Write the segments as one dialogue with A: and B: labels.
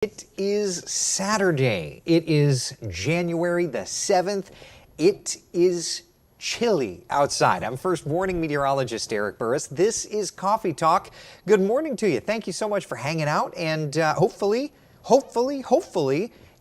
A: It is Saturday. It is January the 7th. It is chilly outside. I'm First Warning meteorologist Eric Burris. This is Coffee Talk. Good morning to you. Thank you so much for hanging out and hopefully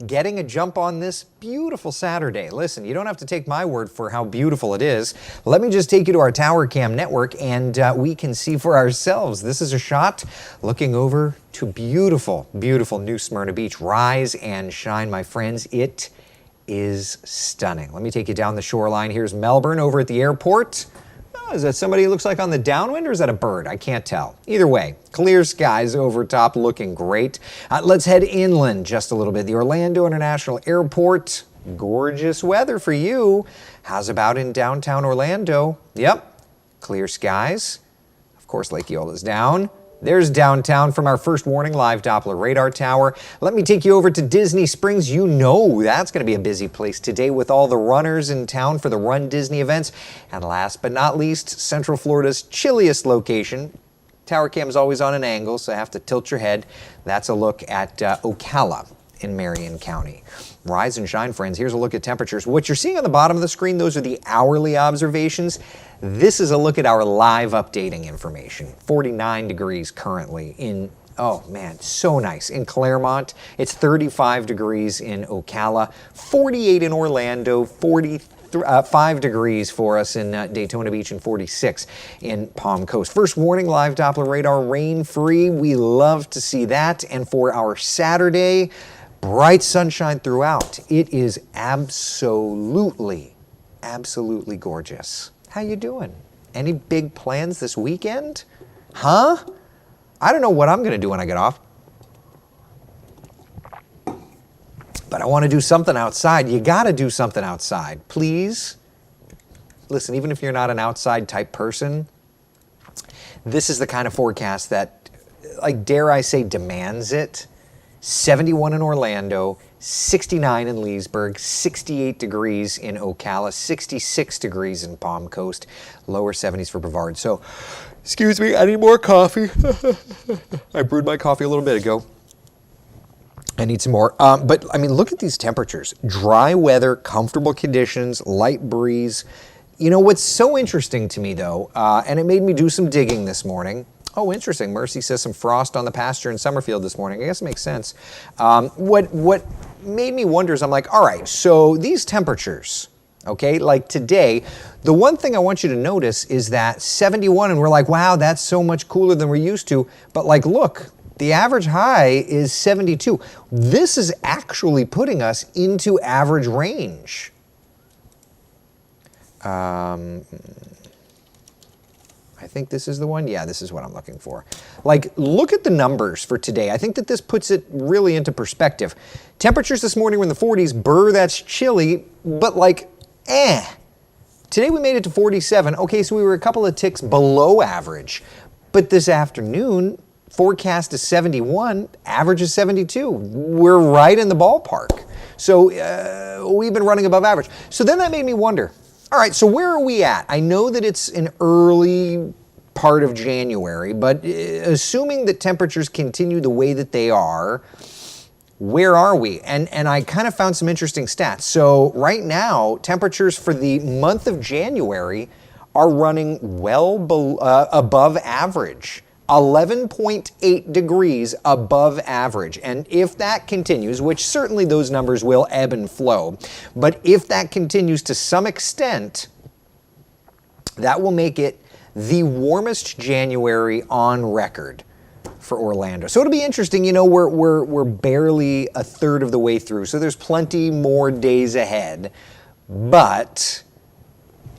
A: getting a jump on this beautiful Saturday. Listen, you don't have to take my word for how beautiful it is. Let me just take you to our Tower Cam network and we can see for ourselves. This is a shot looking over to beautiful, beautiful New Smyrna Beach. Rise and shine, my friends. It is stunning. Let me take you down the shoreline. Here's Melbourne over at the airport. Is that somebody who looks like on the downwind, or is that a bird? I can't tell. Either way, clear skies over top, looking great. Let's head inland just a little bit. The Orlando International Airport, gorgeous weather for you. How's about in downtown Orlando? Yep, clear skies. Of course, Lake Eola's down. There's downtown from our First Warning live Doppler radar tower. Let me take you over to Disney Springs. You know that's going to be a busy place today with all the runners in town for the Run Disney events. And last but not least, Central Florida's chilliest location. Tower Cam is always on an angle, so I have to tilt your head. That's a look at Ocala in Marion County. Rise and shine, friends. Here's a look at temperatures. What you're seeing on the bottom of the screen, those are the hourly observations. This is a look at our live updating information. 49 degrees currently in, oh man, so nice. In Claremont, it's 35 degrees in Ocala, 48 in Orlando, 45 degrees for us in Daytona Beach, and 46 in Palm Coast. First Warning live Doppler radar, rain free. We love to see that. And for our Saturday, bright sunshine throughout. It is absolutely gorgeous. How you doing? Any big plans this weekend? Huh? I don't know what I'm going to do when I get off. But I want to do something outside. You got to do something outside. Please. Listen, even if you're not an outside type person, this is the kind of forecast that, like, dare I say, demands it. 71 in Orlando, 69 in Leesburg, 68 degrees in Ocala, 66 degrees in Palm Coast, lower 70s for Brevard. So, excuse me, I need more coffee. I brewed my coffee a little bit ago. I need some more. But, I mean, look at these temperatures. Dry weather, comfortable conditions, light breeze. You know, what's so interesting to me, though, and it made me do some digging this morning. Oh, interesting. Mercy says some frost on the pasture in Summerfield this morning. I guess it makes sense. What made me wonder is I'm like, all right, so these temperatures, okay, like today, the one thing I want you to notice is that 71, and we're like, wow, that's so much cooler than we're used to. But like, look, the average high is 72. This is actually putting us into average range. I think this is the one. Yeah, this is what I'm looking for. Like, look at the numbers for today. I think that this puts it really into perspective. Temperatures this morning were in the 40s. Brr, that's chilly, but like, Today we made it to 47. Okay, so we were a couple of ticks below average. But this afternoon, forecast is 71, average is 72. We're right in the ballpark. So we've been running above average. So then that made me wonder, all right, so where are we at? I know that it's an early part of January, but assuming that temperatures continue the way that they are, where are we? And I kind of found some interesting stats. So right now, temperatures for the month of January are running well above average. 11.8 degrees above average. And if that continues, which certainly those numbers will ebb and flow, but if that continues to some extent, that will make it the warmest January on record for Orlando. So it'll be interesting. You know, we're barely a third of the way through, so there's plenty more days ahead, but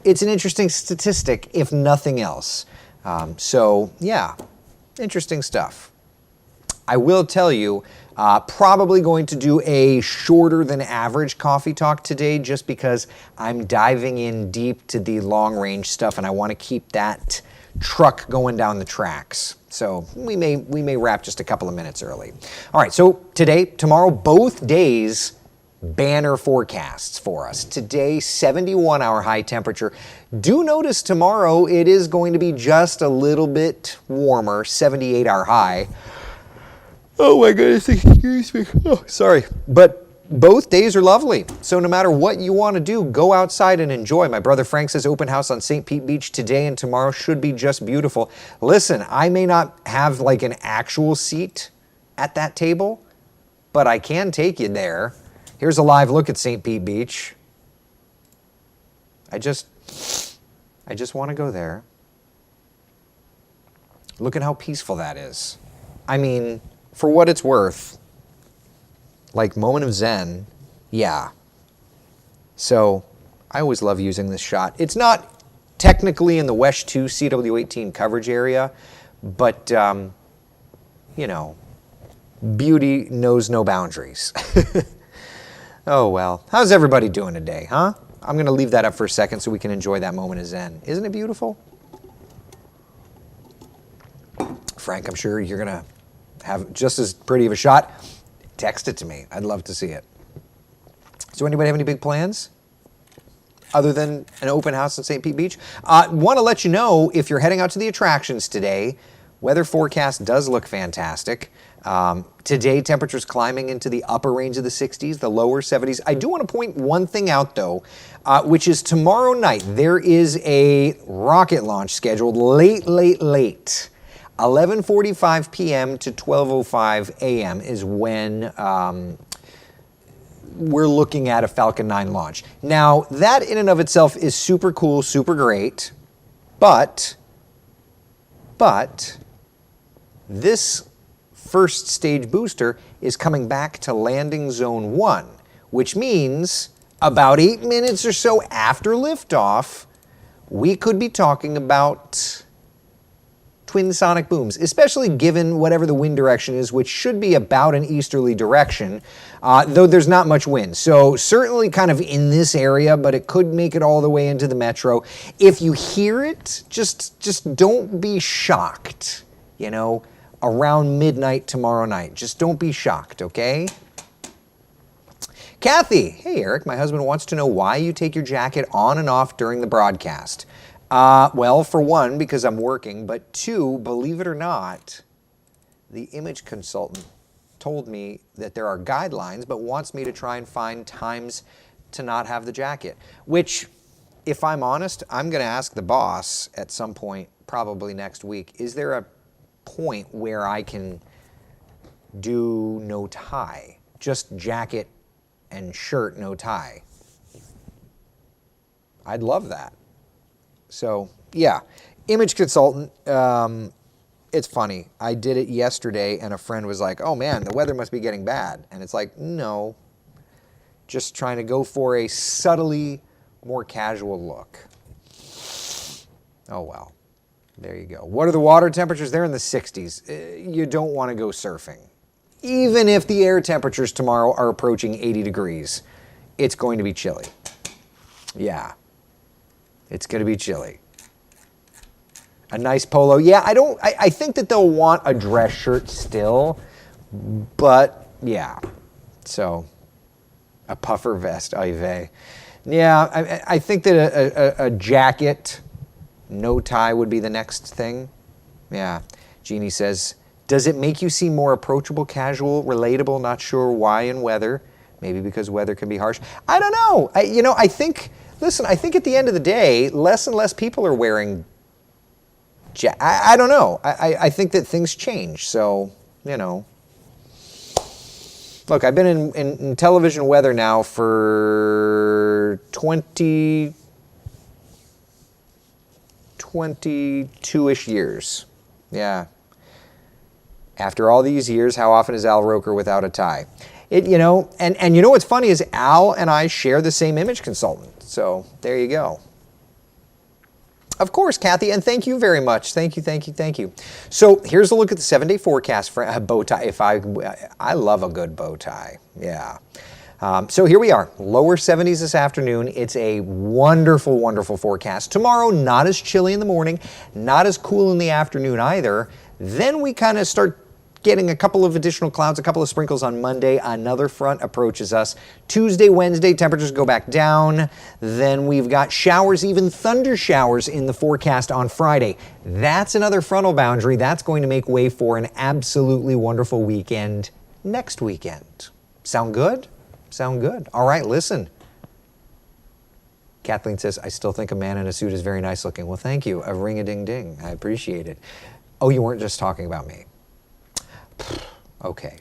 A: it's an interesting statistic, if nothing else. So yeah. Interesting stuff. I will tell you, probably going to do a shorter than average coffee talk today just because I'm diving in deep to the long range stuff and I want to keep that truck going down the tracks. So we may wrap just a couple of minutes early. All right, so today, tomorrow, both days, banner forecasts for us. Today, 71-hour high temperature. Do notice tomorrow it is going to be just a little bit warmer, 78-hour high. Oh my goodness, excuse me. Oh, sorry. But both days are lovely. So no matter what you want to do, go outside and enjoy. My brother Frank says open house on St. Pete Beach today and tomorrow should be just beautiful. Listen, I may not have like an actual seat at that table, but I can take you there. Here's a live look at St. Pete Beach. I just want to go there. Look at how peaceful that is. I mean, for what it's worth, like moment of zen, yeah. So I always love using this shot. It's not technically in the WESH 2 CW18 coverage area, but, you know, beauty knows no boundaries. Oh, well. How's everybody doing today, huh? I'm going to leave that up for a second so we can enjoy that moment of zen. Isn't it beautiful? Frank, I'm sure you're going to have just as pretty of a shot. Text it to me. I'd love to see it. So anybody have any big plans other than an open house at St. Pete Beach? Want to let you know, if you're heading out to the attractions today, weather forecast does look fantastic. Today, temperatures climbing into the upper range of the 60s, the lower 70s. I do want to point one thing out, though, which is tomorrow night, there is a rocket launch scheduled late. 11:45 p.m. to 12:05 a.m. is when we're looking at a Falcon 9 launch. Now, that in and of itself is super cool, super great, but this first stage booster is coming back to landing zone 1, which means about 8 minutes or so after liftoff, we could be talking about twin sonic booms, especially given whatever the wind direction is, which should be about an easterly direction, though there's not much wind. So certainly kind of in this area, but it could make it all the way into the metro. If you hear it, just don't be shocked, you know, around midnight tomorrow night. Just don't be shocked, okay? Kathy, hey Eric, my husband wants to know why you take your jacket on and off during the broadcast. Well, for one, because I'm working, but two, believe it or not, the image consultant told me that there are guidelines, but wants me to try and find times to not have the jacket, which, if I'm honest, I'm going to ask the boss at some point, probably next week, is there a point where I can do no tie, just jacket and shirt, no tie? I'd love that. So, yeah, image consultant, it's funny. I did it yesterday, and a friend was like, oh, man, the weather must be getting bad. And it's like, no, just trying to go for a subtly more casual look. Oh, well, there you go. What are the water temperatures? They're in the 60s. You don't want to go surfing. Even if the air temperatures tomorrow are approaching 80 degrees, it's going to be chilly. Yeah. It's going to be chilly. A nice polo. Yeah, I think that they'll want a dress shirt still, but yeah. So, a puffer vest, oy vey. Yeah, I think that a jacket, no tie would be the next thing. Yeah. Jeannie says, does it make you seem more approachable, casual, relatable, not sure why and whether? Maybe because weather can be harsh. I don't know. I think... Listen, I think at the end of the day, less and less people are wearing I don't know. I think that things change. So, you know. Look, I've been in television weather now for 22-ish years. Yeah. After all these years, how often is Al Roker without a tie? And you know what's funny is Al and I share the same image consultant. So there you go. Of course, Kathy, and thank you very much. Thank you. So here's a look at the 7-day forecast for a bow tie. I love a good bow tie. Yeah. So here we are, lower 70s this afternoon. It's a wonderful, wonderful forecast. Tomorrow, not as chilly in the morning, not as cool in the afternoon either. Then we kind of start getting a couple of additional clouds, a couple of sprinkles on Monday. Another front approaches us. Tuesday, Wednesday, temperatures go back down. Then we've got showers, even thunder showers in the forecast on Friday. That's another frontal boundary. That's going to make way for an absolutely wonderful weekend next weekend. Sound good? Sound good. All right, listen. Kathleen says, I still think a man in a suit is very nice looking. Well, thank you. A ring-a-ding-ding. I appreciate it. Oh, you weren't just talking about me. Okay.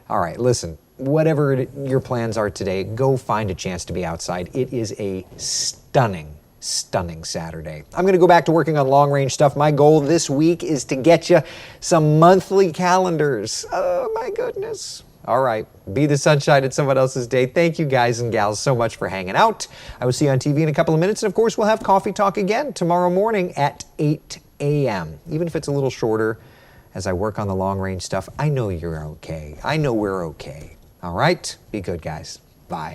A: All right, listen, whatever your plans are today, go find a chance to be outside. It is a stunning Saturday. I'm going to go back to working on long-range stuff. My goal this week is to get you some monthly calendars. Oh, my goodness. All right, be the sunshine in someone else's day. Thank you guys and gals so much for hanging out. I will see you on TV in a couple of minutes. And of course, we'll have Coffee Talk again tomorrow morning at 8 a.m. Even if it's a little shorter, as I work on the long-range stuff, I know you're okay. I know we're okay. All right? Be good, guys. Bye.